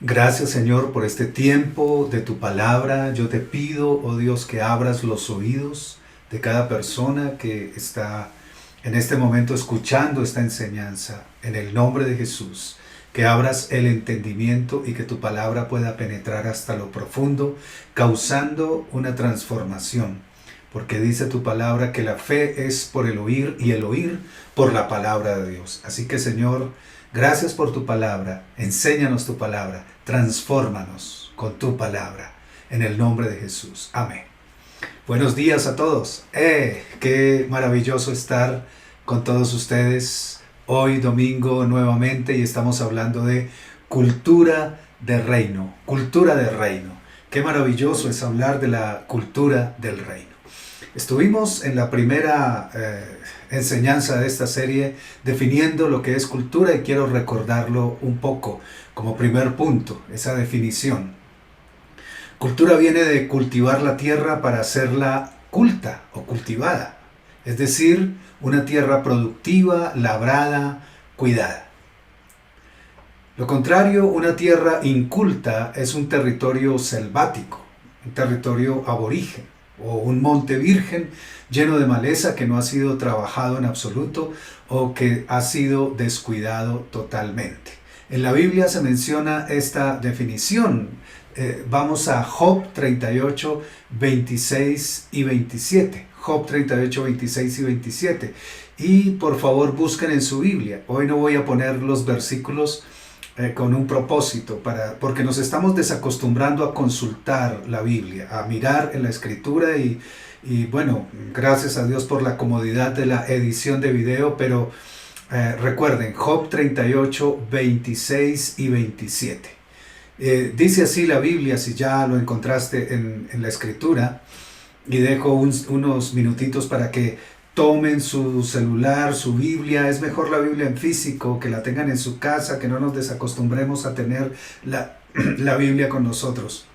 Gracias, Señor, por este tiempo de tu palabra. Yo te pido, oh Dios, que abras los oídos de cada persona que está en este momento escuchando esta enseñanza. En el nombre de Jesús, que abras el entendimiento y que tu palabra pueda penetrar hasta lo profundo, causando una transformación. Porque dice tu palabra que la fe es por el oír y el oír por la palabra de Dios. Así que, Señor, gracias por tu palabra, enséñanos tu palabra, transfórmanos con tu palabra, en el nombre de Jesús. Amén. Buenos días a todos. Qué maravilloso estar con todos ustedes hoy domingo nuevamente y estamos hablando de cultura de reino, cultura de reino. Qué maravilloso es hablar de la cultura del reino. Estuvimos en la primera enseñanza de esta serie definiendo lo que es cultura y quiero recordarlo un poco como primer punto, esa definición. Cultura viene de cultivar la tierra para hacerla culta o cultivada, es decir, una tierra productiva, labrada, cuidada. Lo contrario, una tierra inculta es un territorio selvático, un territorio aborigen, o un monte virgen lleno de maleza que no ha sido trabajado en absoluto o que ha sido descuidado totalmente. En la Biblia se menciona esta definición. Vamos a Job 38, 26 y 27. Job 38, 26 y 27. Y por favor busquen en su Biblia. Hoy no voy a poner los versículos con un propósito, porque nos estamos desacostumbrando a consultar la Biblia, a mirar en la Escritura y bueno, gracias a Dios por la comodidad de la edición de video, pero recuerden, Job 38, 26 y 27. Dice así la Biblia, si ya lo encontraste en la Escritura, y dejo unos minutitos para que tomen su celular, su Biblia. Es mejor la Biblia en físico, que la tengan en su casa, que no nos desacostumbremos a tener la Biblia con nosotros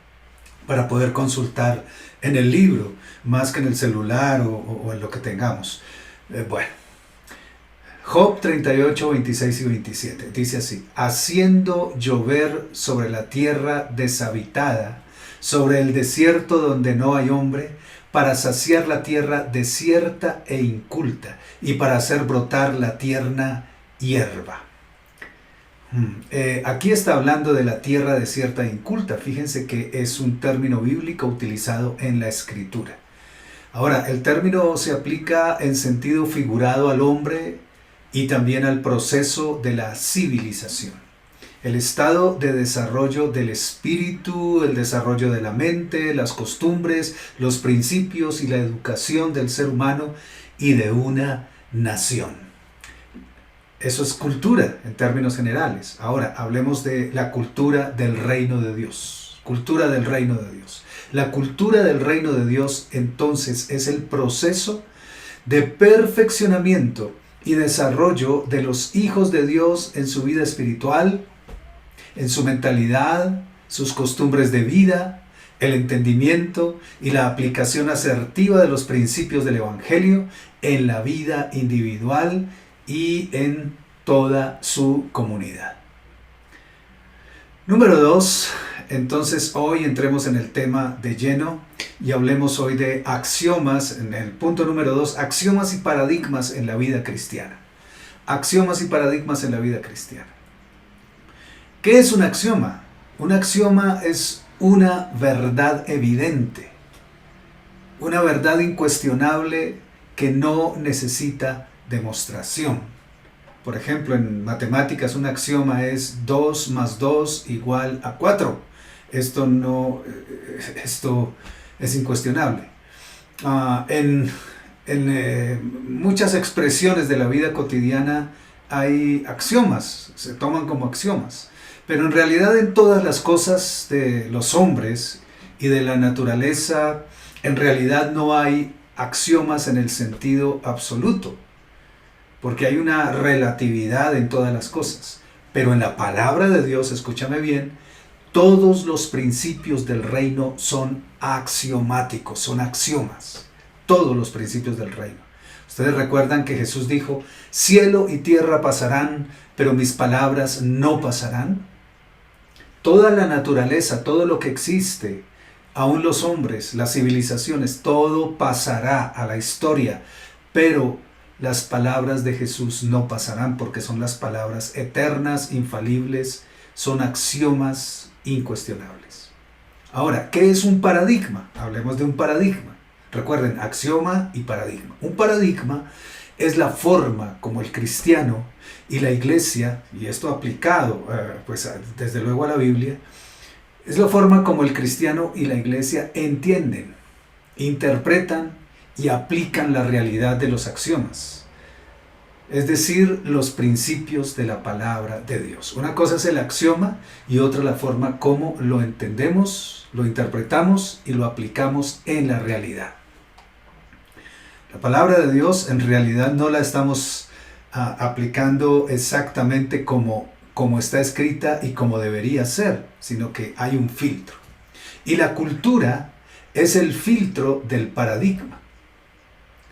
para poder consultar en el libro, más que en el celular o en lo que tengamos. Bueno, Job 38, 26 y 27 dice así: haciendo llover sobre la tierra deshabitada, sobre el desierto donde no hay hombre, para saciar la tierra desierta e inculta, y para hacer brotar la tierna hierba. Aquí está hablando de la tierra desierta e inculta. Fíjense que es un término bíblico utilizado en la Escritura. Ahora, el término se aplica en sentido figurado al hombre y también al proceso de la civilización. El estado de desarrollo del espíritu, el desarrollo de la mente, las costumbres, los principios y la educación del ser humano y de una nación. Eso es cultura en términos generales. Ahora, hablemos de la cultura del reino de Dios. Cultura del reino de Dios. La cultura del reino de Dios, entonces, es el proceso de perfeccionamiento y desarrollo de los hijos de Dios en su vida espiritual, en su mentalidad, sus costumbres de vida, el entendimiento y la aplicación asertiva de los principios del Evangelio en la vida individual y en toda su comunidad. Número 2, entonces hoy entremos en el tema de lleno y hablemos hoy de axiomas, en el punto número 2, axiomas y paradigmas en la vida cristiana. Axiomas y paradigmas en la vida cristiana. ¿Qué es un axioma? Un axioma es una verdad evidente, una verdad incuestionable que no necesita demostración. Por ejemplo, en matemáticas un axioma es 2 más 2 igual a 4. Esto es incuestionable. En muchas expresiones de la vida cotidiana hay axiomas, se toman como axiomas. Pero en realidad en todas las cosas de los hombres y de la naturaleza, en realidad no hay axiomas en el sentido absoluto, porque hay una relatividad en todas las cosas. Pero en la palabra de Dios, escúchame bien, todos los principios del reino son axiomáticos, son axiomas. Todos los principios del reino. Ustedes recuerdan que Jesús dijo: cielo y tierra pasarán, pero mis palabras no pasarán. Toda la naturaleza, todo lo que existe, aún los hombres, las civilizaciones, todo pasará a la historia, pero las palabras de Jesús no pasarán porque son las palabras eternas, infalibles, son axiomas incuestionables. Ahora, ¿qué es un paradigma? Hablemos de un paradigma. Recuerden, axioma y paradigma. Un paradigma es la forma como el cristiano y la iglesia, y esto aplicado pues desde luego a la Biblia, es la forma como el cristiano y la iglesia entienden, interpretan y aplican la realidad de los axiomas, es decir, los principios de la palabra de Dios. Una cosa es el axioma y otra la forma como lo entendemos, lo interpretamos y lo aplicamos en la realidad. La palabra de Dios en realidad no la estamos aplicando exactamente como está escrita y como debería ser, sino que hay un filtro. Y la cultura es el filtro del paradigma.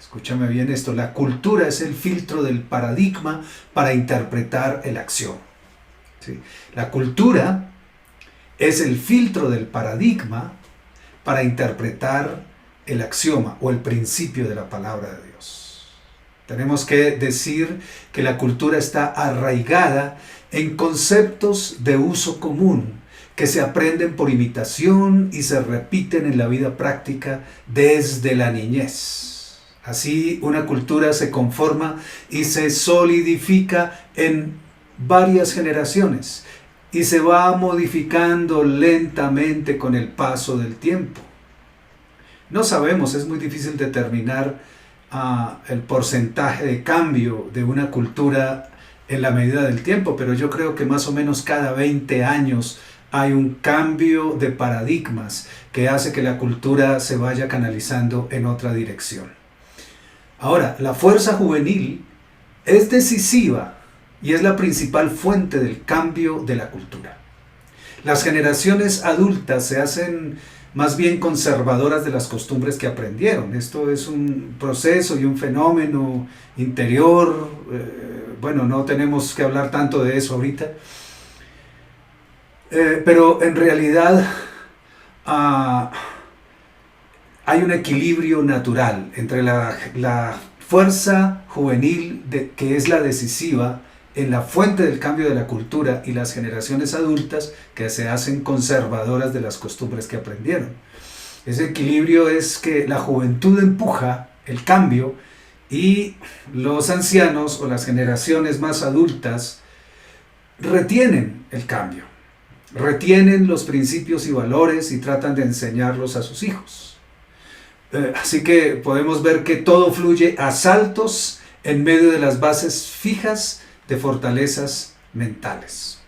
Escúchame bien esto, la cultura es el filtro del paradigma para interpretar el axioma. ¿Sí? La cultura es el filtro del paradigma para interpretar el axioma o el principio de la palabra de Dios. Tenemos que decir que la cultura está arraigada en conceptos de uso común que se aprenden por imitación y se repiten en la vida práctica desde la niñez. Así, una cultura se conforma y se solidifica en varias generaciones y se va modificando lentamente con el paso del tiempo. No sabemos, es muy difícil determinar el porcentaje de cambio de una cultura en la medida del tiempo, pero yo creo que más o menos cada 20 años hay un cambio de paradigmas que hace que la cultura se vaya canalizando en otra dirección. Ahora, la fuerza juvenil es decisiva y es la principal fuente del cambio de la cultura. Las generaciones adultas se hacen más bien conservadoras de las costumbres que aprendieron. Esto es un proceso y un fenómeno interior. Bueno, no tenemos que hablar tanto de eso ahorita. Pero en realidad hay un equilibrio natural entre la fuerza juvenil que es la decisiva en la fuente del cambio de la cultura y las generaciones adultas que se hacen conservadoras de las costumbres que aprendieron. Ese equilibrio es que la juventud empuja el cambio y los ancianos o las generaciones más adultas retienen el cambio, retienen los principios y valores y tratan de enseñarlos a sus hijos. Así que podemos ver que todo fluye a saltos en medio de las bases fijas de fortalezas mentales.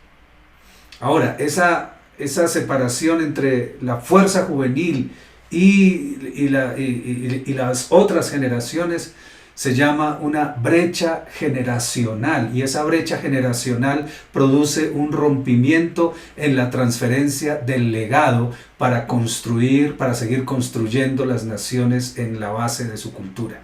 Ahora, esa separación entre la fuerza juvenil y las otras generaciones se llama una brecha generacional, y esa brecha generacional produce un rompimiento en la transferencia del legado para construir, para seguir construyendo las naciones en la base de su cultura.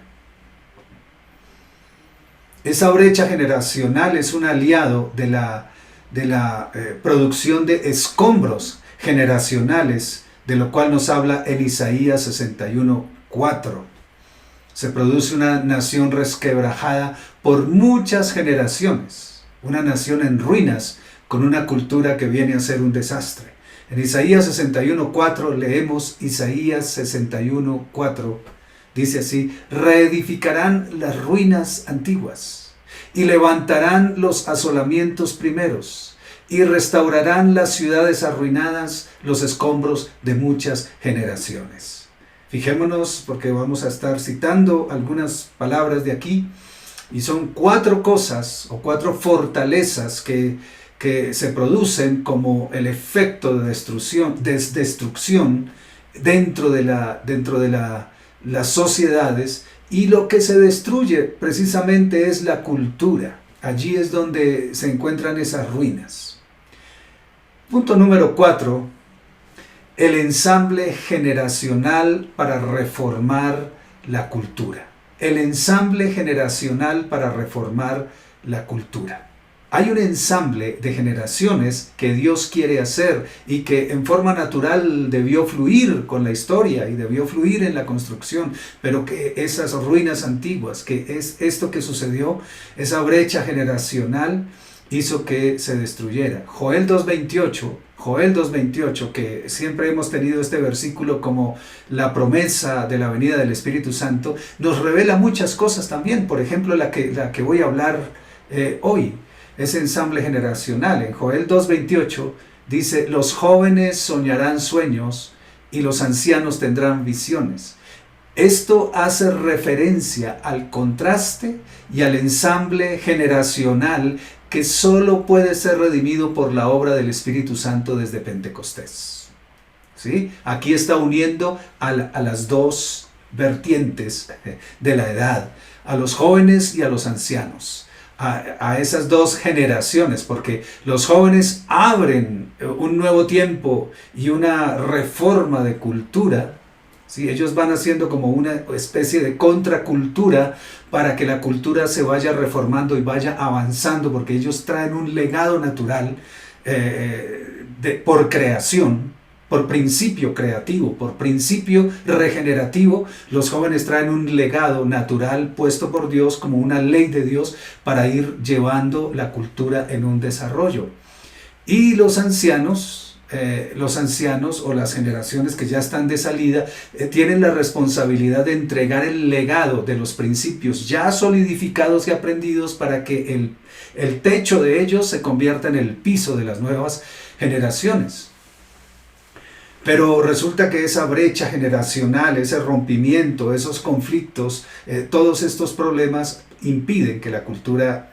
Esa brecha generacional es un aliado de la producción de escombros generacionales, de lo cual nos habla en Isaías 61:4. Se produce una nación resquebrajada por muchas generaciones, una nación en ruinas con una cultura que viene a ser un desastre. En Isaías 61:4 leemos Isaías 61:4. Dice así: reedificarán las ruinas antiguas y levantarán los asolamientos primeros y restaurarán las ciudades arruinadas, los escombros de muchas generaciones. Fijémonos, porque vamos a estar citando algunas palabras de aquí, y son 4 cosas o 4 fortalezas que se producen como el efecto de destrucción dentro de las sociedades, y lo que se destruye precisamente es la cultura. Allí es donde se encuentran esas ruinas. Punto número 4, el ensamble generacional para reformar la cultura. El ensamble generacional para reformar la cultura. hay un ensamble de generaciones que Dios quiere hacer y que en forma natural debió fluir con la historia y debió fluir en la construcción, pero que esas ruinas antiguas, que es esto que sucedió, esa brecha generacional, hizo que se destruyera. Joel 2.28, que siempre hemos tenido este versículo como la promesa de la venida del Espíritu Santo, nos revela muchas cosas también. Por ejemplo, la que voy a hablar hoy, ese ensamble generacional. En Joel 2.28 dice: los jóvenes soñarán sueños y los ancianos tendrán visiones. Esto hace referencia al contraste y al ensamble generacional que solo puede ser redimido por la obra del Espíritu Santo desde Pentecostés. ¿Sí? Aquí está uniendo a las dos vertientes de la edad, a los jóvenes y a los ancianos, a esas dos generaciones, porque los jóvenes abren un nuevo tiempo y una reforma de cultura. ¿Sí? Ellos van haciendo como una especie de contracultura para que la cultura se vaya reformando y vaya avanzando, porque ellos traen un legado natural por creación, por principio creativo, por principio regenerativo. Los jóvenes traen un legado natural puesto por Dios como una ley de Dios para ir llevando la cultura en un desarrollo. Y los ancianos o las generaciones que ya están de salida tienen la responsabilidad de entregar el legado de los principios ya solidificados y aprendidos para que el techo de ellos se convierta en el piso de las nuevas generaciones. Pero resulta que esa brecha generacional, ese rompimiento, esos conflictos, todos estos problemas impiden que la cultura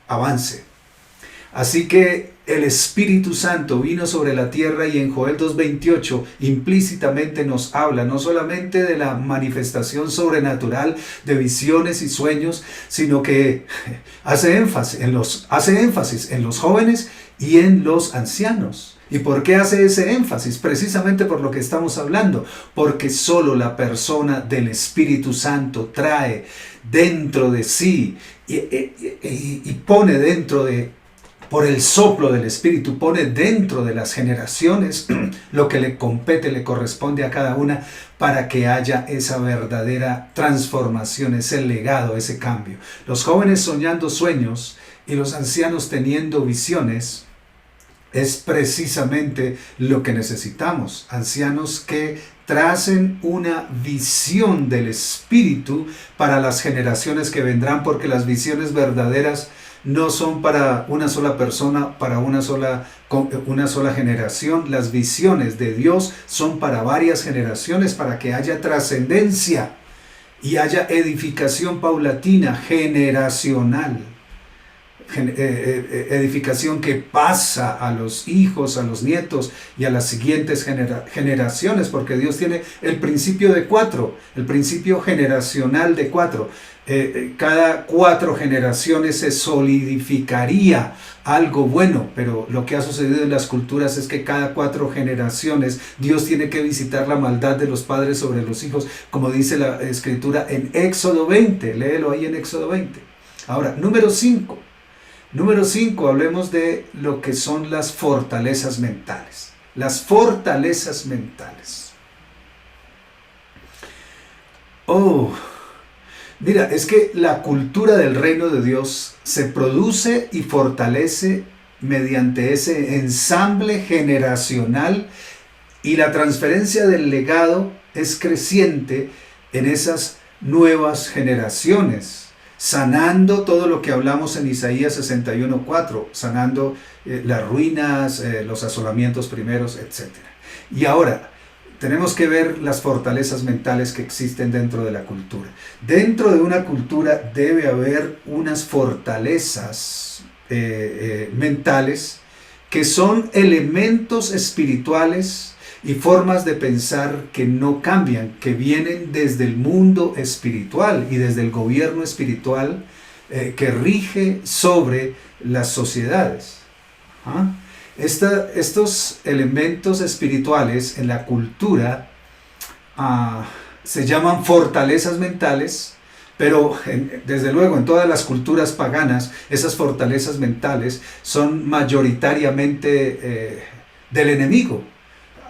avance. Así que el Espíritu Santo vino sobre la tierra y en Joel 2.28 implícitamente nos habla no solamente de la manifestación sobrenatural de visiones y sueños, sino que hace énfasis en los jóvenes y en los ancianos. ¿Y por qué hace ese énfasis? Precisamente por lo que estamos hablando, porque solo la persona del Espíritu Santo trae dentro de sí y pone dentro de, por el soplo del Espíritu, pone dentro de las generaciones lo que le compete, le corresponde a cada una, para que haya esa verdadera transformación, ese legado, ese cambio. Los jóvenes soñando sueños y los ancianos teniendo visiones es precisamente lo que necesitamos. Ancianos que tracen una visión del Espíritu para las generaciones que vendrán, porque las visiones verdaderas no son para una sola persona, para una sola generación. Las visiones de Dios son para varias generaciones, para que haya trascendencia y haya edificación paulatina, generacional. Edificación que pasa a los hijos, a los nietos y a las siguientes generaciones, porque Dios tiene el principio de 4, el principio generacional de 4. Cada 4 generaciones se solidificaría algo bueno, pero lo que ha sucedido en las culturas es que cada 4 generaciones Dios tiene que visitar la maldad de los padres sobre los hijos, como dice la Escritura en Éxodo 20, léelo ahí en Éxodo 20. Ahora, número 5, hablemos de lo que son las fortalezas mentales. Las fortalezas mentales. Mira, es que la cultura del reino de Dios se produce y fortalece mediante ese ensamble generacional, y la transferencia del legado es creciente en esas nuevas generaciones, sanando todo lo que hablamos en Isaías 61.4, sanando las ruinas, los asolamientos primeros, etc. Y ahora tenemos que ver las fortalezas mentales que existen dentro de la cultura. Dentro de una cultura debe haber unas fortalezas mentales que son elementos espirituales y formas de pensar que no cambian, que vienen desde el mundo espiritual y desde el gobierno espiritual que rige sobre las sociedades. Estos elementos espirituales en la cultura se llaman fortalezas mentales, Pero desde luego en todas las culturas paganas esas fortalezas mentales son mayoritariamente del enemigo.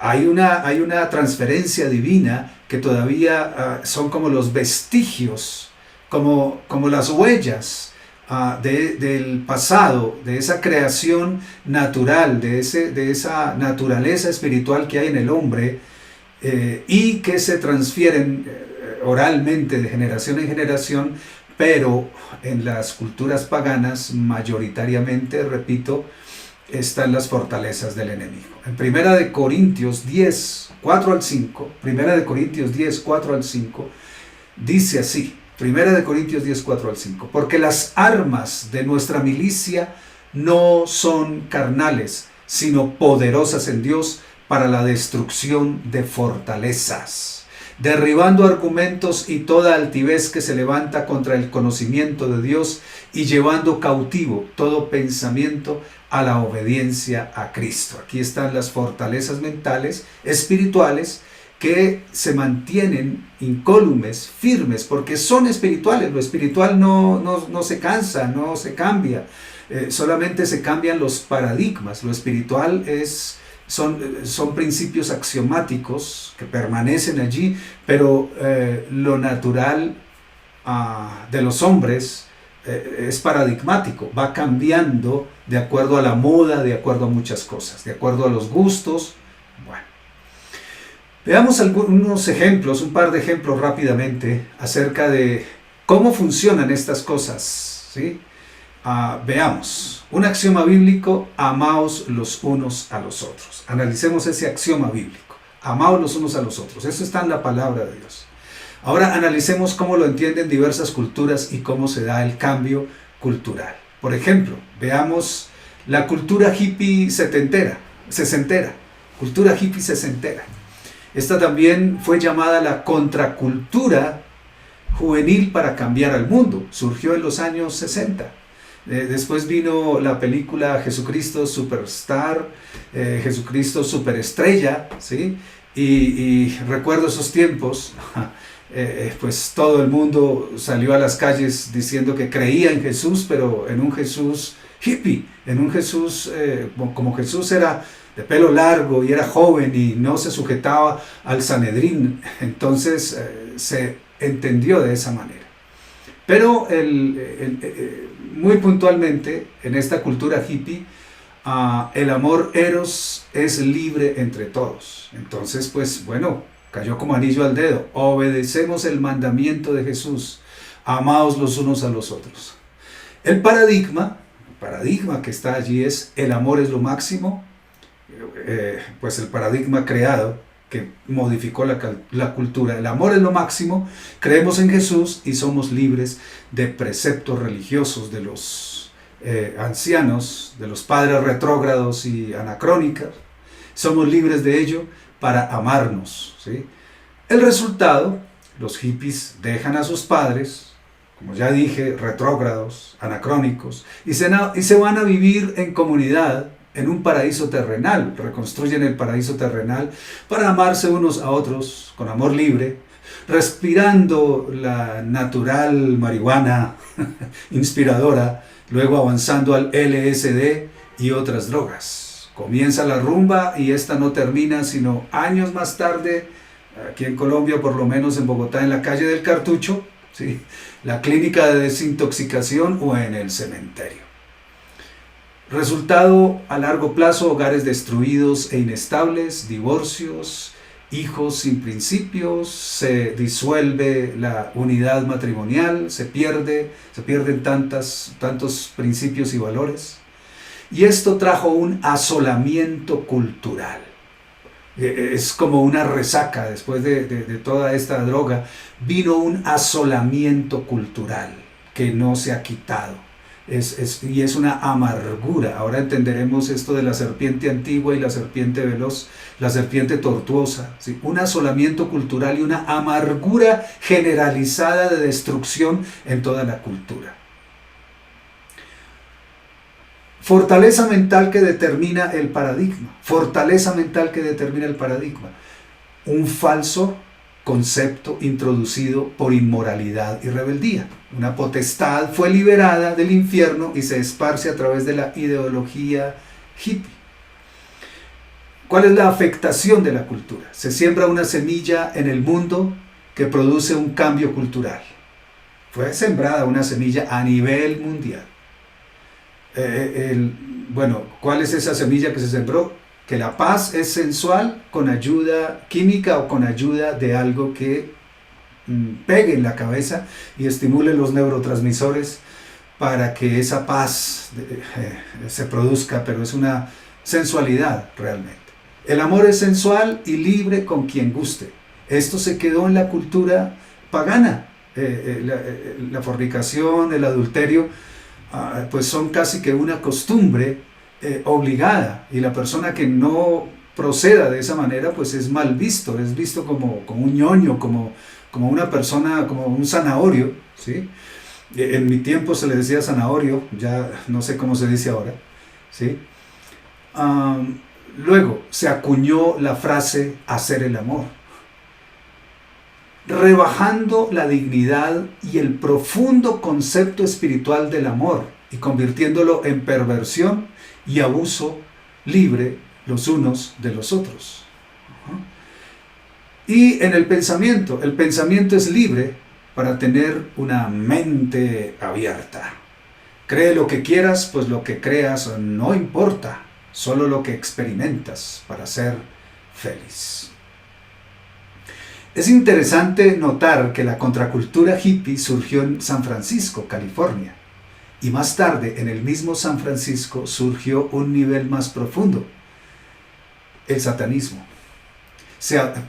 Hay una transferencia divina que todavía son como los vestigios, como las huellas del pasado, de esa creación natural, de esa naturaleza espiritual que hay en el hombre, y que se transfieren oralmente de generación en generación, pero en las culturas paganas mayoritariamente, repito, están las fortalezas del enemigo. En Primera de Corintios 10, 4 al 5, Primera de Corintios 10, 4 al 5, dice así, Primera de Corintios 10, 4 al 5, porque las armas de nuestra milicia no son carnales, sino poderosas en Dios para la destrucción de fortalezas, derribando argumentos y toda altivez que se levanta contra el conocimiento de Dios y llevando cautivo todo pensamiento a la obediencia a Cristo. Aquí están las fortalezas mentales, espirituales, que se mantienen incólumes, firmes, porque son espirituales. Lo espiritual no se cansa, no se cambia, solamente se cambian los paradigmas. Lo espiritual son principios axiomáticos que permanecen allí, pero lo natural de los hombres es paradigmático, va cambiando de acuerdo a la moda, de acuerdo a muchas cosas, de acuerdo a los gustos. Bueno, veamos algunos ejemplos, un par de ejemplos rápidamente acerca de cómo funcionan estas cosas, ¿sí? Veamos, un axioma bíblico: amaos los unos a los otros. Analicemos ese axioma bíblico: amaos los unos a los otros. Eso está en la palabra de Dios. Ahora analicemos cómo lo entienden diversas culturas y cómo se da el cambio cultural. Por ejemplo, veamos la cultura hippie sesentera, cultura hippie sesentera. Esta también fue llamada la contracultura juvenil para cambiar al mundo. Surgió en los años 60. Después vino la película Jesucristo Superstar, Jesucristo Superestrella, ¿sí? Y recuerdo esos tiempos, pues todo el mundo salió a las calles diciendo que creía en Jesús, pero en un Jesús hippie, en un Jesús, como Jesús era de pelo largo y era joven y no se sujetaba al Sanedrín, entonces se entendió de esa manera. Pero muy puntualmente, en esta cultura hippie, el amor eros es libre entre todos. Entonces, pues bueno, cayó como anillo al dedo. Obedecemos el mandamiento de Jesús. Amaos los unos a los otros. El paradigma que está allí es: el amor es lo máximo. Pues el paradigma creado que modificó la cultura. El amor es lo máximo, creemos en Jesús y somos libres de preceptos religiosos de los ancianos, de los padres retrógrados y anacrónicos. Somos libres de ello para amarnos, ¿sí? El resultado: los hippies dejan a sus padres, como ya dije, retrógrados, anacrónicos, y se van a vivir en comunidad, en un paraíso terrenal. Reconstruyen el paraíso terrenal para amarse unos a otros con amor libre, respirando la natural marihuana inspiradora, luego avanzando al LSD y otras drogas. Comienza la rumba y esta no termina sino años más tarde, aquí en Colombia, por lo menos en Bogotá, en la calle del Cartucho, ¿sí? La clínica de desintoxicación o en el cementerio. Resultado: a largo plazo, hogares destruidos e inestables, divorcios, hijos sin principios, se disuelve la unidad matrimonial, se pierden tantos principios y valores. Y esto trajo un asolamiento cultural. Es como una resaca después de toda esta droga. Vino un asolamiento cultural que no se ha quitado. Y es una amargura. Ahora entenderemos esto de la serpiente antigua y la serpiente veloz, la serpiente tortuosa, ¿sí? Un asolamiento cultural y una amargura generalizada de destrucción en toda la cultura. Fortaleza mental que determina el paradigma. Fortaleza mental que determina el paradigma. Un falso concepto introducido por inmoralidad y rebeldía. Una potestad fue liberada del infierno y se esparce a través de la ideología hippie. ¿Cuál es la afectación de la cultura? Se siembra una semilla en el mundo que produce un cambio cultural. Fue sembrada una semilla a nivel mundial. ¿Cuál es esa semilla que se sembró? Que la paz es sensual con ayuda química o con ayuda de algo que pegue en la cabeza y estimule los neurotransmisores para que esa paz se produzca, pero es una sensualidad realmente. El amor es sensual y libre con quien guste. Esto se quedó en la cultura pagana. La fornicación, el adulterio, pues son casi que una costumbre obligada, y la persona que no proceda de esa manera pues es mal visto, es visto como un ñoño, como una persona, como un zanahorio, ¿sí? En mi tiempo se le decía zanahorio, ya no sé cómo se dice ahora, ¿sí? Luego se acuñó la frase hacer el amor, rebajando la dignidad y el profundo concepto espiritual del amor y convirtiéndolo en perversión y abuso libre los unos de los otros. Y en el pensamiento es libre para tener una mente abierta. Cree lo que quieras, pues lo que creas no importa, solo lo que experimentas para ser feliz. Es interesante notar que la contracultura hippie surgió en San Francisco, California, y más tarde en el mismo San Francisco surgió un nivel más profundo, el satanismo.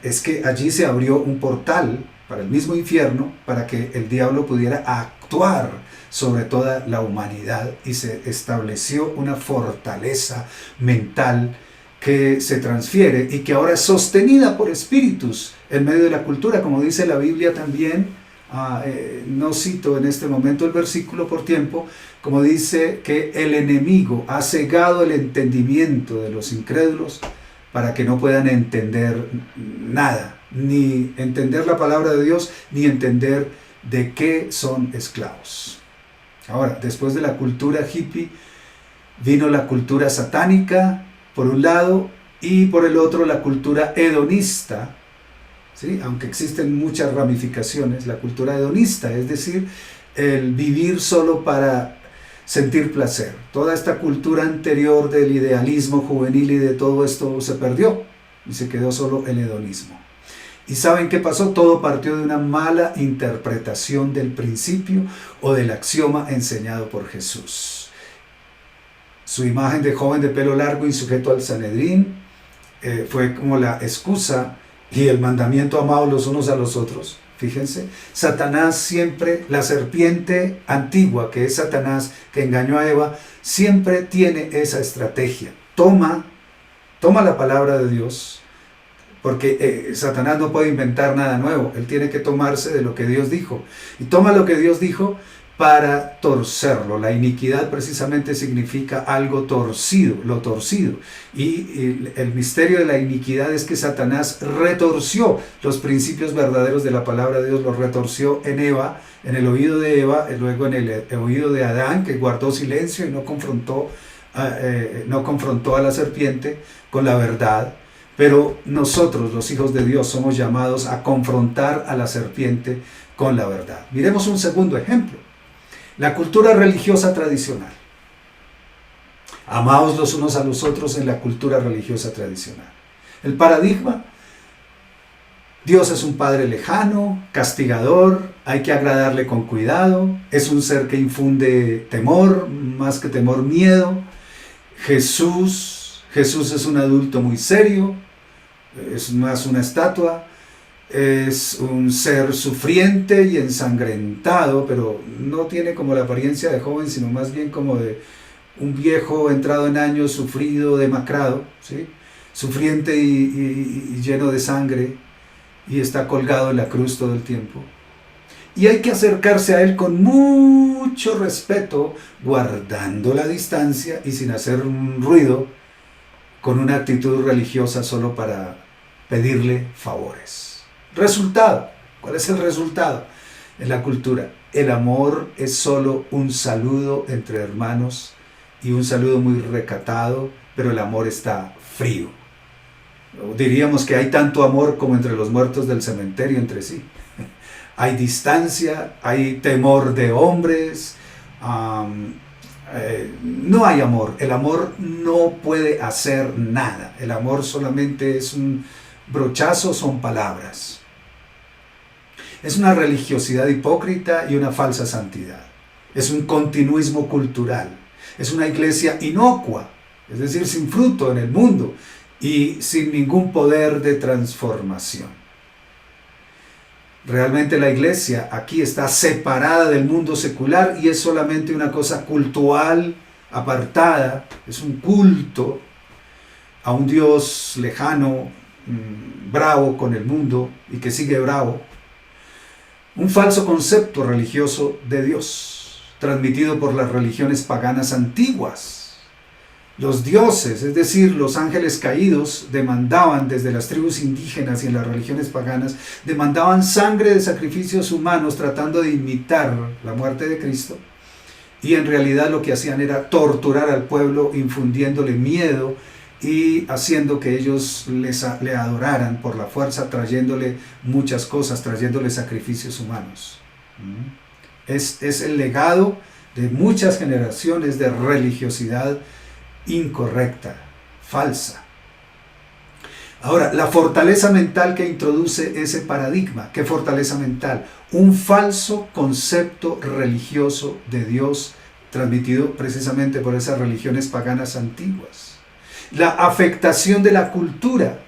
Es que allí se abrió un portal para el mismo infierno para que el diablo pudiera actuar sobre toda la humanidad, y se estableció una fortaleza mental que se transfiere y que ahora es sostenida por espíritus en medio de la cultura, como dice la Biblia también. No cito en este momento el versículo por tiempo, como dice que el enemigo ha cegado el entendimiento de los incrédulos para que no puedan entender nada, ni entender la palabra de Dios, ni entender de qué son esclavos. Ahora, después de la cultura hippie, vino la cultura satánica, por un lado, y por el otro la cultura hedonista, ¿sí? Aunque existen muchas ramificaciones, la cultura hedonista, es decir, el vivir solo para sentir placer. Toda esta cultura anterior del idealismo juvenil y de todo esto se perdió y se quedó solo el hedonismo. ¿Y saben qué pasó? Todo partió de una mala interpretación del principio o del axioma enseñado por Jesús. Su imagen de joven de pelo largo y sujeto al Sanedrín fue como la excusa y el mandamiento: amados los unos a los otros. Fíjense, Satanás siempre, la serpiente antigua que es Satanás, que engañó a Eva, siempre tiene esa estrategia. Toma la palabra de Dios, porque Satanás no puede inventar nada nuevo, él tiene que tomarse de lo que Dios dijo, y toma lo que Dios dijo para torcerlo. La iniquidad precisamente significa algo torcido, lo torcido. Y el misterio de la iniquidad es que Satanás retorció los principios verdaderos de la palabra de Dios, los retorció en Eva, en el oído de Eva, y luego en el oído de Adán, que guardó silencio y no confrontó a la serpiente con la verdad. Pero nosotros, los hijos de Dios, somos llamados a confrontar a la serpiente con la verdad. Miremos un segundo ejemplo. La cultura religiosa tradicional. Amaos los unos a los otros en la cultura religiosa tradicional. El paradigma: Dios es un Padre lejano, castigador, hay que agradarle con cuidado, es un ser que infunde temor, más que temor, miedo. Jesús es un adulto muy serio, es más una estatua. Es un ser sufriente y ensangrentado, pero no tiene como la apariencia de joven, sino más bien como de un viejo entrado en años, sufrido, demacrado, ¿sí? Sufriente y lleno de sangre, y está colgado en la cruz todo el tiempo. Y hay que acercarse a él con mucho respeto, guardando la distancia y sin hacer un ruido, con una actitud religiosa solo para pedirle favores. Resultado. ¿Cuál es el resultado en la cultura? El amor es solo un saludo entre hermanos y un saludo muy recatado, pero el amor está frío. Diríamos que hay tanto amor como entre los muertos del cementerio entre sí. Hay distancia, hay temor de hombres, no hay amor. El amor no puede hacer nada. El amor solamente es un brochazo, son palabras. Es una religiosidad hipócrita y una falsa santidad. Es un continuismo cultural. Es una iglesia inocua, es decir, sin fruto en el mundo y sin ningún poder de transformación. Realmente la iglesia aquí está separada del mundo secular y es solamente una cosa cultural, apartada, es un culto a un Dios lejano, bravo con el mundo y que sigue bravo. Un falso concepto religioso de Dios, transmitido por las religiones paganas antiguas. Los dioses, es decir, los ángeles caídos, demandaban desde las tribus indígenas y en las religiones paganas, demandaban sangre de sacrificios humanos tratando de imitar la muerte de Cristo. Y en realidad lo que hacían era torturar al pueblo, infundiéndole miedo y haciendo que ellos le adoraran por la fuerza, trayéndole muchas cosas, trayéndole sacrificios humanos. Es el legado de muchas generaciones de religiosidad incorrecta, falsa. Ahora, la fortaleza mental que introduce ese paradigma, ¿qué fortaleza mental? Un falso concepto religioso de Dios transmitido precisamente por esas religiones paganas antiguas. La afectación de la cultura.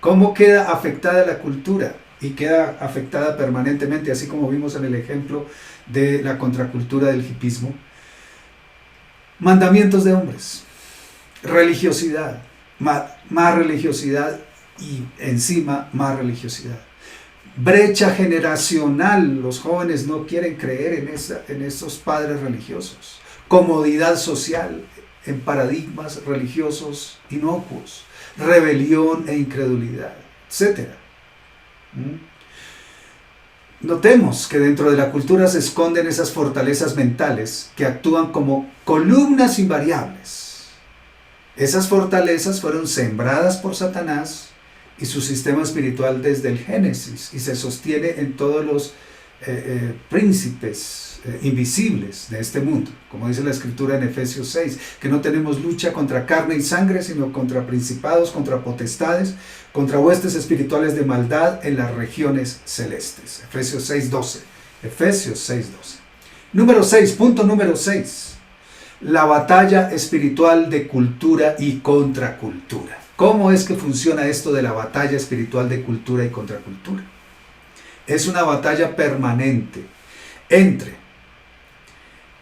¿Cómo queda afectada la cultura? Y queda afectada permanentemente, así como vimos en el ejemplo de la contracultura del hipismo. Mandamientos de hombres. Religiosidad, más religiosidad y encima más religiosidad. Brecha generacional, los jóvenes no quieren creer en estos padres religiosos. Comodidad social en paradigmas religiosos inocuos. Rebelión e incredulidad, etc. Notemos que dentro de la cultura se esconden esas fortalezas mentales que actúan como columnas invariables. Esas fortalezas fueron sembradas por Satanás y su sistema espiritual desde el Génesis y se sostiene en todos los príncipes invisibles de este mundo, como dice la escritura en Efesios 6, que no tenemos lucha contra carne y sangre, sino contra principados, contra potestades, contra huestes espirituales de maldad en las regiones celestes. Efesios 6:12. Efesios 6:12. Número 6, punto número 6. La batalla espiritual de cultura y contracultura. ¿Cómo es que funciona esto de la batalla espiritual de cultura y contracultura? Es una batalla permanente entre,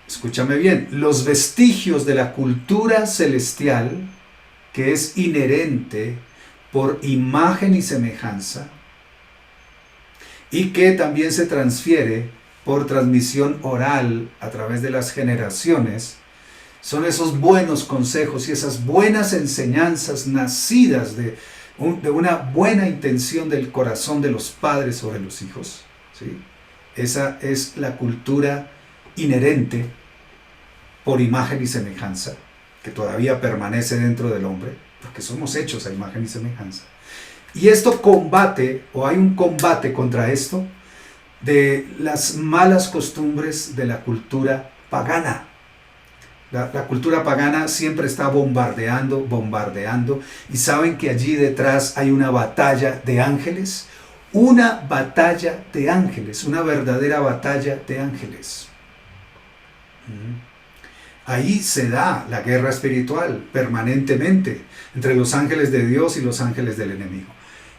escúchame bien, los vestigios de la cultura celestial, que es inherente por imagen y semejanza, y que también se transfiere por transmisión oral a través de las generaciones. Son esos buenos consejos y esas buenas enseñanzas nacidas de una buena intención del corazón de los padres sobre los hijos, ¿sí? Esa es la cultura inherente por imagen y semejanza, que todavía permanece dentro del hombre, porque somos hechos a imagen y semejanza. Y esto combate, o hay un combate contra esto, de las malas costumbres de la cultura pagana. La cultura pagana siempre está bombardeando, y saben que allí detrás hay una batalla de ángeles, una verdadera batalla de ángeles. Ahí se da la guerra espiritual permanentemente entre los ángeles de Dios y los ángeles del enemigo.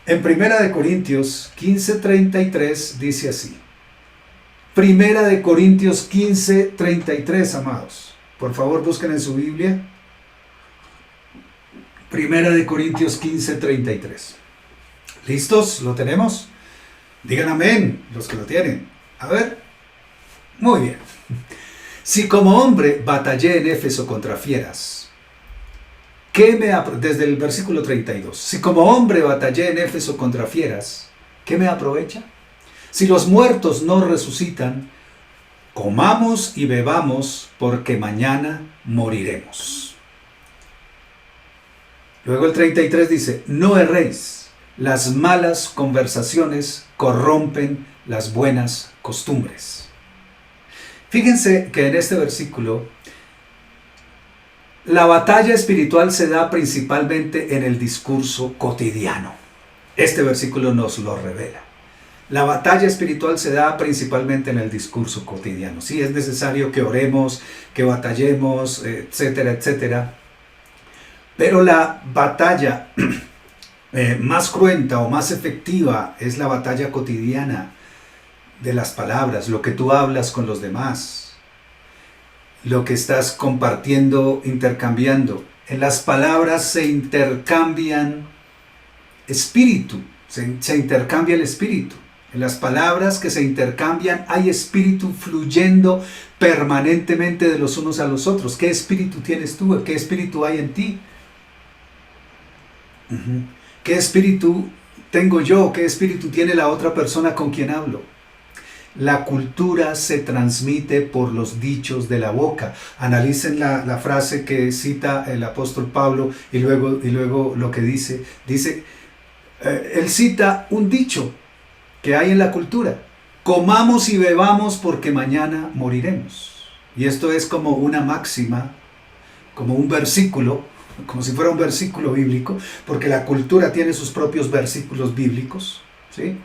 En 1 Corintios 15:33 dice así. 1 Corintios 15:33, amados. Por favor, busquen en su Biblia. 1 Corintios 15:33. ¿Listos? ¿Lo tenemos? Digan amén, los que lo tienen. A ver. Muy bien. Si como hombre batallé en Éfeso contra fieras, desde el versículo 32. Si como hombre batallé en Éfeso contra fieras, ¿qué me aprovecha? Si los muertos no resucitan, comamos y bebamos, porque mañana moriremos. Luego el 33 dice, no erréis, las malas conversaciones corrompen las buenas costumbres. Fíjense que en este versículo, la batalla espiritual se da principalmente en el discurso cotidiano. Este versículo nos lo revela. La batalla espiritual se da principalmente en el discurso cotidiano. Sí, es necesario que oremos, que batallemos, etcétera, etcétera. Pero la batalla más cruenta o más efectiva es la batalla cotidiana de las palabras, lo que tú hablas con los demás, lo que estás compartiendo, intercambiando. En las palabras se intercambian espíritu, se intercambia el espíritu. En las palabras que se intercambian hay espíritu fluyendo permanentemente de los unos a los otros. ¿Qué espíritu tienes tú? ¿Qué espíritu hay en ti? ¿Qué espíritu tengo yo? ¿Qué espíritu tiene la otra persona con quien hablo? La cultura se transmite por los dichos de la boca. Analicen la frase que cita el apóstol Pablo y luego lo que dice. Él cita un dicho que hay en la cultura. Comamos y bebamos porque mañana moriremos. Y esto es como una máxima, como un versículo, como si fuera un versículo bíblico, porque la cultura tiene sus propios versículos bíblicos, ¿sí?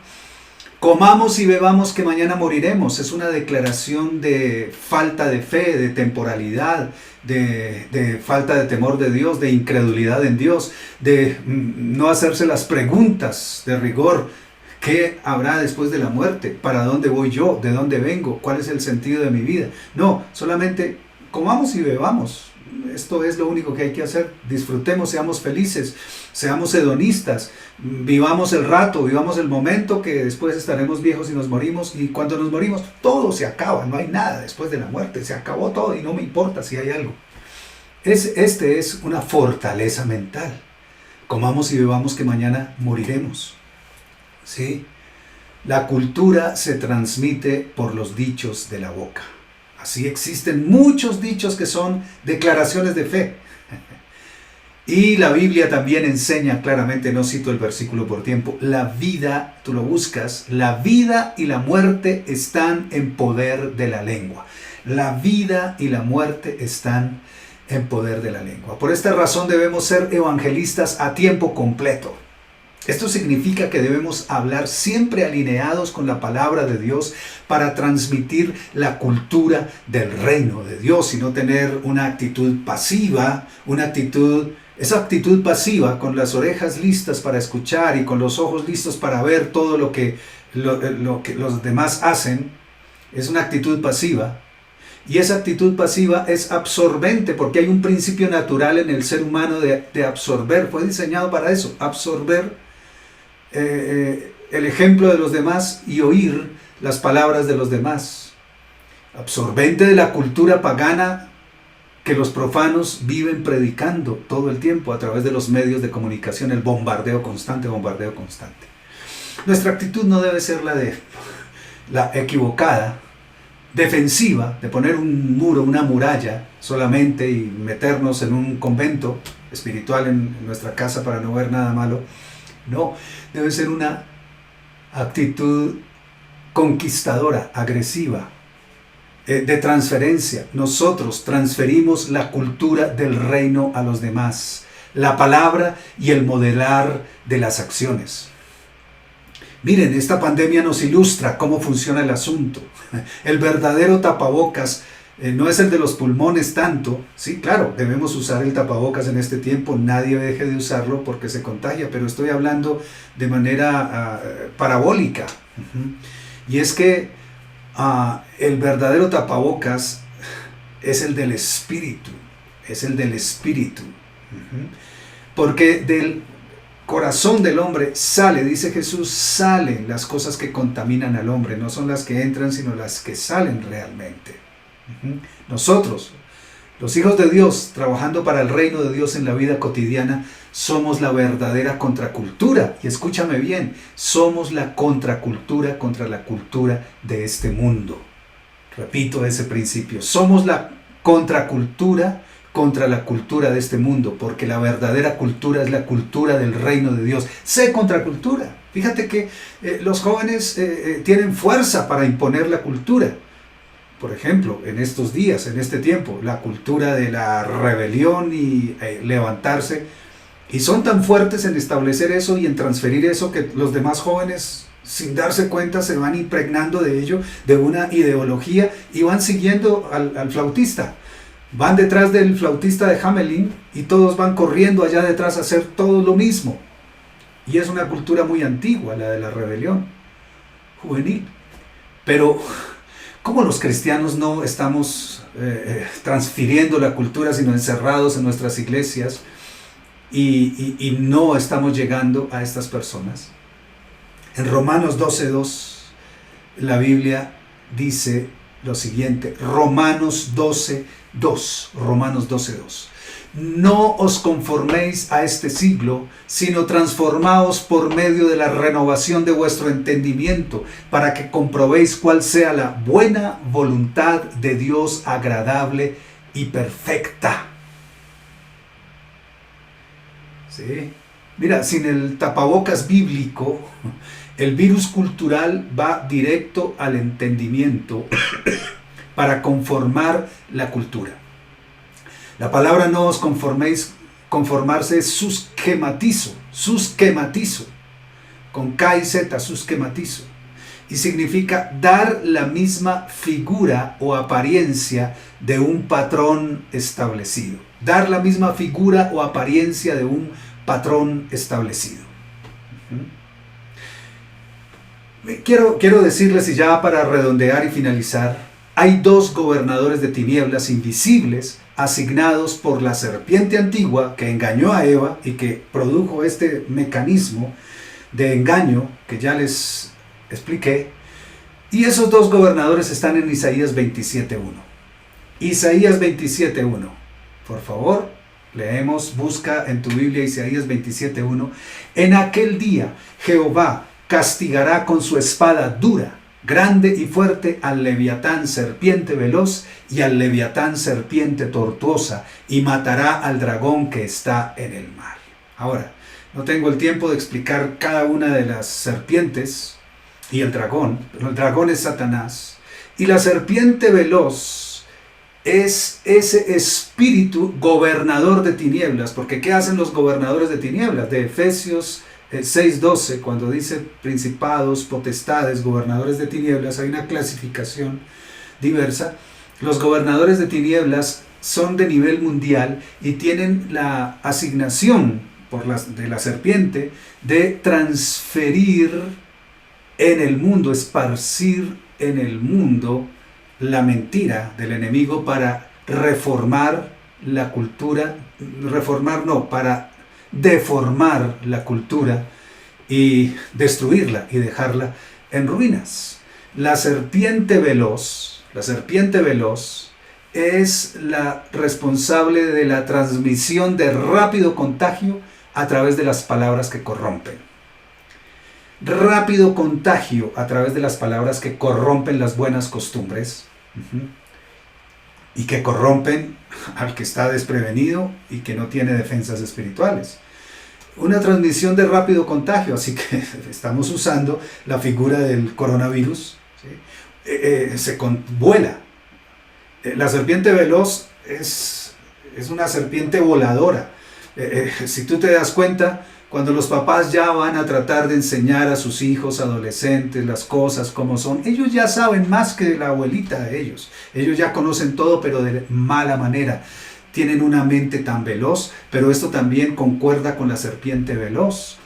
Comamos y bebamos que mañana moriremos. Es una declaración de falta de fe, de temporalidad, de falta de temor de Dios, de incredulidad en Dios, de no hacerse las preguntas de rigor. ¿Qué habrá después de la muerte? ¿Para dónde voy yo? ¿De dónde vengo? ¿Cuál es el sentido de mi vida? No, solamente comamos y bebamos. Esto es lo único que hay que hacer. Disfrutemos, seamos felices, seamos hedonistas, vivamos el rato, vivamos el momento, que después estaremos viejos y nos morimos. Y cuando nos morimos, todo se acaba, no hay nada después de la muerte, se acabó todo y no me importa si hay algo. Este es una fortaleza mental. Comamos y bebamos que mañana moriremos. ¿Sí? La cultura se transmite por los dichos de la boca. Así existen muchos dichos que son declaraciones de fe. Y la Biblia también enseña claramente, no cito el versículo por tiempo, la vida, tú lo buscas, la vida y la muerte están en poder de la lengua. La vida y la muerte están en poder de la lengua. Por esta razón debemos ser evangelistas a tiempo completo. Esto significa que debemos hablar siempre alineados con la palabra de Dios para transmitir la cultura del reino de Dios y no tener una actitud pasiva, esa actitud pasiva con las orejas listas para escuchar y con los ojos listos para ver todo lo que los demás hacen. Es una actitud pasiva. Y esa actitud pasiva es absorbente porque hay un principio natural en el ser humano de absorber. Fue diseñado para eso, absorber el ejemplo de los demás y oír las palabras de los demás. Absorbente de la cultura pagana que los profanos viven predicando todo el tiempo a través de los medios de comunicación, el bombardeo constante. Nuestra actitud no debe ser la equivocada, defensiva, de poner un muro, una muralla solamente y meternos en un convento espiritual en nuestra casa para no ver nada malo. No, debe ser una actitud conquistadora, agresiva, de transferencia. Nosotros transferimos la cultura del reino a los demás, la palabra y el modelar de las acciones. Miren, esta pandemia nos ilustra cómo funciona el asunto. El verdadero tapabocas no es el de los pulmones tanto. Sí, claro, debemos usar el tapabocas en este tiempo, nadie deje de usarlo porque se contagia, pero estoy hablando de manera parabólica. Y es que el verdadero tapabocas es el del espíritu, porque del corazón del hombre sale, dice Jesús, salen las cosas que contaminan al hombre, no son las que entran, sino las que salen realmente. Nosotros, los hijos de Dios, trabajando para el reino de Dios en la vida cotidiana, Somos la verdadera contracultura. Y escúchame bien, somos la contracultura contra la cultura de este mundo. Repito ese principio. Somos la contracultura contra la cultura de este mundo, porque la verdadera cultura es la cultura del reino de Dios. Sé contracultura. Fíjate que los jóvenes tienen fuerza para imponer la cultura. Por ejemplo, en estos días, en este tiempo, la cultura de la rebelión y levantarse. Y son tan fuertes en establecer eso y en transferir eso que los demás jóvenes, sin darse cuenta, se van impregnando de ello, de una ideología, y van siguiendo al flautista. Van detrás del flautista de Hamelin y todos van corriendo allá detrás a hacer todo lo mismo. Y es una cultura muy antigua, la de la rebelión juvenil. Pero ¿cómo los cristianos no estamos transfiriendo la cultura, sino encerrados en nuestras iglesias y no estamos llegando a estas personas? En Romanos 12:2 la Biblia dice lo siguiente, Romanos 12:2. No os conforméis a este siglo, sino transformaos por medio de la renovación de vuestro entendimiento, para que comprobéis cuál sea la buena voluntad de Dios, agradable y perfecta. ¿Sí? Mira, sin el tapabocas bíblico, el virus cultural va directo al entendimiento para conformar la cultura. La palabra no os conforméis, conformarse es susquematizo, con K y Z, susquematizo. Y significa dar la misma figura o apariencia de un patrón establecido. Dar la misma figura o apariencia de un patrón establecido. Quiero decirles, y ya para redondear y finalizar, hay dos gobernadores de tinieblas invisibles asignados por la serpiente antigua que engañó a Eva y que produjo este mecanismo de engaño que ya les expliqué. Y esos dos gobernadores están en Isaías 27:1. Isaías 27:1. Por favor, leemos, busca en tu Biblia Isaías 27:1. En aquel día Jehová castigará con su espada dura, grande y fuerte, al leviatán serpiente veloz y al leviatán serpiente tortuosa, y matará al dragón que está en el mar. Ahora, no tengo el tiempo de explicar cada una de las serpientes y el dragón, pero el dragón es Satanás, y la serpiente veloz es ese espíritu gobernador de tinieblas, porque ¿qué hacen los gobernadores de tinieblas? De Efesios 6:12, cuando dice principados, potestades, gobernadores de tinieblas, hay una clasificación diversa. Los gobernadores de tinieblas son de nivel mundial y tienen la asignación de la serpiente de transferir en el mundo, esparcir en el mundo la mentira del enemigo para reformar la cultura, para deformar la cultura y destruirla y dejarla en ruinas. La serpiente veloz es la responsable de la transmisión de rápido contagio a través de las palabras que corrompen. Rápido contagio a través de las palabras que corrompen las buenas costumbres y que corrompen al que está desprevenido y que no tiene defensas espirituales. Una transmisión de rápido contagio, así que estamos usando la figura del coronavirus, ¿sí? Vuela. La serpiente veloz es una serpiente voladora. Si tú te das cuenta, cuando los papás ya van a tratar de enseñar a sus hijos adolescentes las cosas como son, ellos ya saben más que la abuelita de ellos. Ellos ya conocen todo, pero de mala manera. Tienen una mente tan veloz, pero esto también concuerda con la serpiente veloz.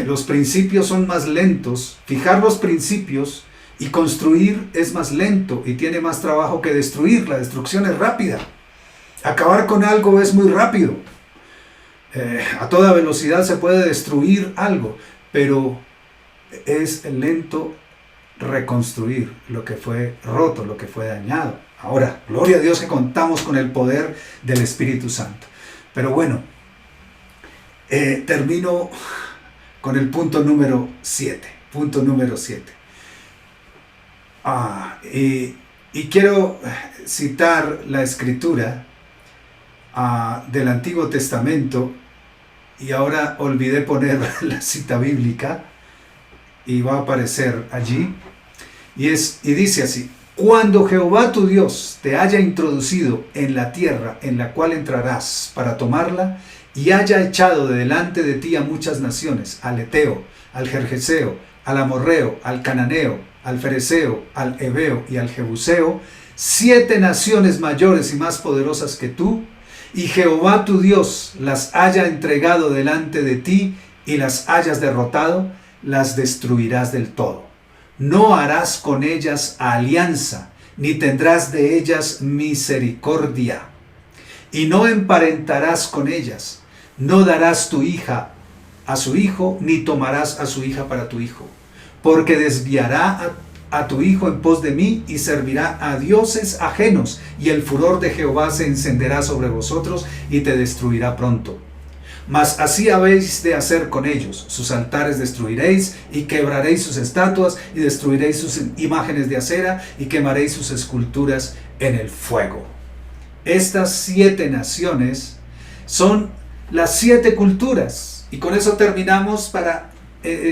Los principios son más lentos. Fijar los principios y construir es más lento y tiene más trabajo que destruir. La destrucción es rápida. Acabar con algo es muy rápido. A toda velocidad se puede destruir algo, pero es lento reconstruir lo que fue roto, lo que fue dañado. Ahora, gloria a Dios que contamos con el poder del Espíritu Santo. Pero bueno, Termino con el punto número 7. Punto número 7. Y quiero citar la escritura del Antiguo Testamento, y ahora olvidé poner la cita bíblica y va a aparecer allí, y dice así: cuando Jehová tu Dios te haya introducido en la tierra en la cual entrarás para tomarla, y haya echado de delante de ti a muchas naciones, al Eteo, al Gergeseo, al Amorreo, al Cananeo, al Fereceo, al Heveo y al Jebuseo, 7 naciones mayores y más poderosas que tú, y Jehová tu Dios las haya entregado delante de ti y las hayas derrotado, las destruirás del todo. No harás con ellas alianza, ni tendrás de ellas misericordia, y no emparentarás con ellas. No darás tu hija a su hijo, ni tomarás a su hija para tu hijo, porque desviará a tu hijo en pos de mí y servirá a dioses ajenos, y el furor de Jehová se encenderá sobre vosotros y te destruirá pronto. Mas así habéis de hacer con ellos: sus altares destruiréis, y quebraréis sus estatuas, y destruiréis sus imágenes de acera, y quemaréis sus esculturas en el fuego. Estas 7 naciones son las 7 culturas, y con eso terminamos para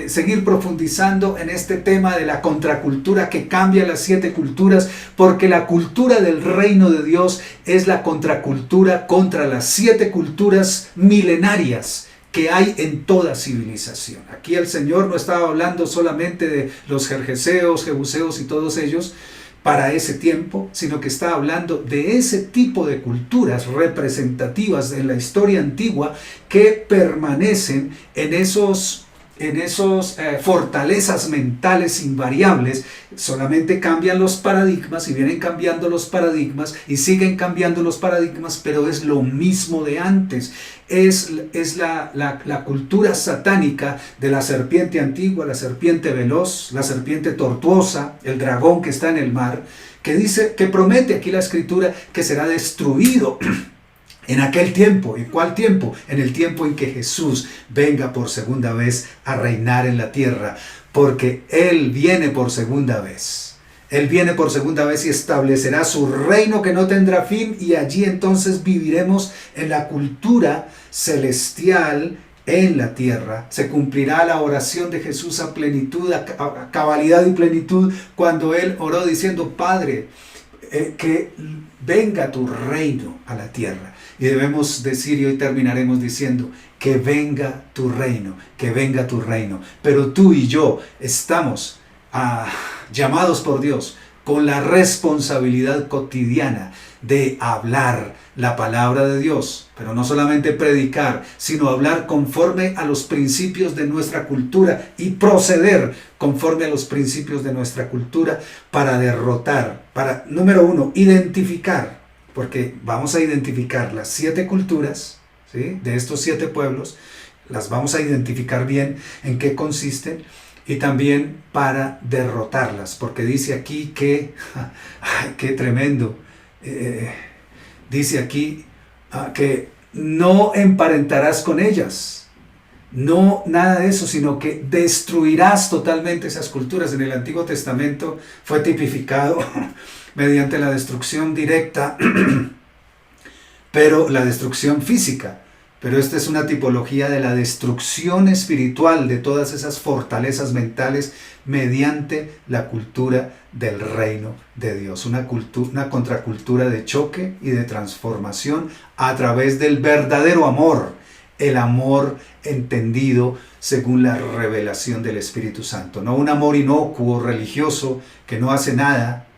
seguir profundizando en este tema de la contracultura que cambia las 7 culturas, porque la cultura del reino de Dios es la contracultura contra las 7 culturas milenarias que hay en toda civilización. Aquí el Señor no estaba hablando solamente de los gergeseos, jebuseos y todos ellos para ese tiempo, sino que está hablando de ese tipo de culturas representativas en la historia antigua que permanecen en esos fortalezas mentales invariables. Solamente cambian los paradigmas y vienen cambiando los paradigmas y siguen cambiando los paradigmas, pero es lo mismo de antes. Es la cultura satánica de la serpiente antigua, la serpiente veloz, la serpiente tortuosa, el dragón que está en el mar, que promete aquí la escritura que será destruido en aquel tiempo. ¿Y cuál tiempo? En el tiempo en que Jesús venga por segunda vez a reinar en la tierra, porque Él viene por segunda vez. Él viene por segunda vez y establecerá su reino que no tendrá fin, y allí entonces viviremos en la cultura celestial en la tierra. Se cumplirá la oración de Jesús a plenitud, a cabalidad y plenitud, cuando Él oró diciendo: Padre, que venga tu reino a la tierra. Y debemos decir, y hoy terminaremos diciendo: que venga tu reino, que venga tu reino. Pero tú y yo estamos llamados por Dios con la responsabilidad cotidiana de hablar la palabra de Dios, pero no solamente predicar, sino hablar conforme a los principios de nuestra cultura y proceder conforme a los principios de nuestra cultura para derrotar, para, número 1, identificar, porque vamos a identificar las 7 culturas, ¿sí?, de estos 7 pueblos, las vamos a identificar bien en qué consisten, y también para derrotarlas, porque dice aquí que, ¡ay, qué tremendo! Dice aquí que no emparentarás con ellas, no nada de eso, sino que destruirás totalmente esas culturas. En el Antiguo Testamento fue tipificado mediante la destrucción directa, pero la destrucción física. Pero esta es una tipología de la destrucción espiritual de todas esas fortalezas mentales mediante la cultura del reino de Dios. Una contracultura de choque y de transformación a través del verdadero amor, el amor entendido según la revelación del Espíritu Santo. No un amor inocuo, religioso, que no hace nada,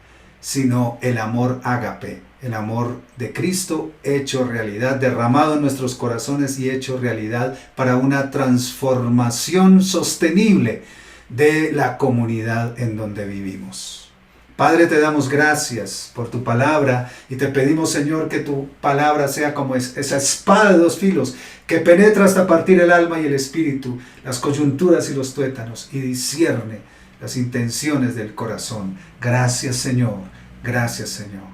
sino el amor ágape. El amor de Cristo hecho realidad, derramado en nuestros corazones y hecho realidad para una transformación sostenible de la comunidad en donde vivimos. Padre, te damos gracias por tu palabra y te pedimos, Señor, que tu palabra sea como esa espada de 2 filos que penetra hasta partir el alma y el espíritu, las coyunturas y los tuétanos, y discierne las intenciones del corazón. Gracias, Señor. Gracias, Señor.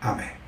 Amén.